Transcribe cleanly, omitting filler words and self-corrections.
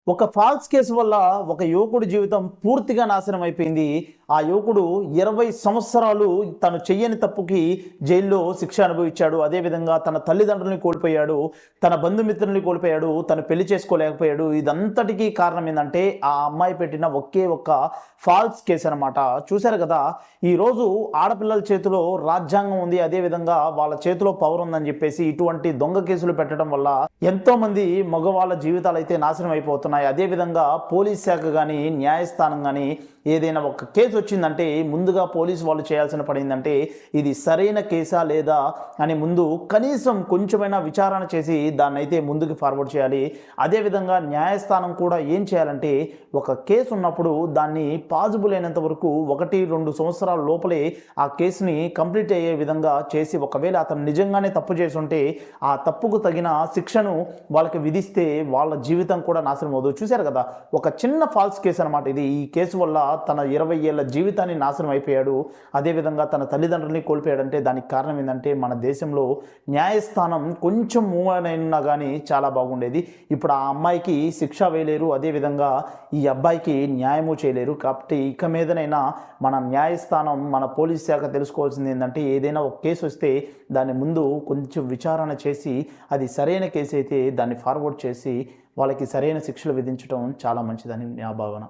ఒక false case వల్ల ఒక యువకుడి జీవితం పూర్తిగా నాశనం అయిపోయింది. ఆ యువకుడు 20 సంవత్సరాలు తను చెయ్యని తప్పుకి జైల్లో శిక్ష అనుభవించాడు. అదేవిధంగా తన తల్లిదండ్రుల్ని కోల్పోయాడు, తన బంధుమిత్రుల్ని కోల్పోయాడు, తను పెళ్లి చేసుకోలేకపోయాడు. ఇదంతటికీ కారణం ఏంటంటే ఆ అమ్మాయి పెట్టిన ఒకే ఒక్క ఫాల్స్ కేసు అనమాట. చూశారు కదా, ఈరోజు ఆడపిల్లల చేతిలో రాజ్యాంగం ఉంది, అదేవిధంగా వాళ్ళ చేతిలో పవర్ ఉందని చెప్పేసి ఇటువంటి దొంగ కేసులు పెట్టడం వల్ల ఎంతోమంది మగవాళ్ళ జీవితాలు అయితే నాశనం అయిపోతున్నాయి. అదేవిధంగా పోలీస్ శాఖ కానీ న్యాయస్థానం కానీ ఏదైనా ఒక కేసు వచ్చిందంటే ముందుగా పోలీసు వాళ్ళు చేయాల్సిన పని ఏంటంటే ఇది సరైన కేసా లేదా అని ముందు కనీసం కొంచెమైనా విచారణ చేసి దాన్ని అయితే ముందుకు ఫార్వర్డ్ చేయాలి. అదేవిధంగా న్యాయస్థానం కూడా ఏం చేయాలంటే ఒక కేసు ఉన్నప్పుడు దాన్ని పాజిబుల్ అయినంత వరకు 1-2 సంవత్సరాల లోపలే ఆ కేసుని కంప్లీట్ అయ్యే విధంగా చేసి, ఒకవేళ అతను నిజంగానే తప్పు చేసి ఉంటే ఆ తప్పుకు తగిన శిక్షను వాళ్ళకి విధిస్తే వాళ్ళ జీవితం కూడా నాశనం అవుతుంది. చూశారు కదా, ఒక చిన్న ఫాల్స్ కేసు అనమాట ఇది. ఈ కేసు వల్ల తన 20 ఏళ్ళ జీవితాన్ని నాశనం అయిపోయాడు. అదేవిధంగా తన తల్లిదండ్రుల్ని కోల్పోయాడంటే దానికి కారణం ఏంటంటే మన దేశంలో న్యాయస్థానం కొంచెం మూవ్ అయినా కానీ చాలా బాగుండేది. ఇప్పుడు ఆ అమ్మాయికి శిక్ష వేయలేరు, అదేవిధంగా ఈ అబ్బాయికి న్యాయము చేయలేరు. కాబట్టి ఇక మీదనైనా మన న్యాయస్థానం, మన పోలీస్ శాఖ తెలుసుకోవాల్సింది ఏంటంటే ఏదైనా ఒక కేసు వస్తే దాని ముందు కొంచెం విచారణ చేసి అది సరైన కేసు అయితే దాన్ని ఫార్వర్డ్ చేసి వాళ్ళకి సరైన శిక్షలు విధించడం చాలా మంచిదని నా భావన.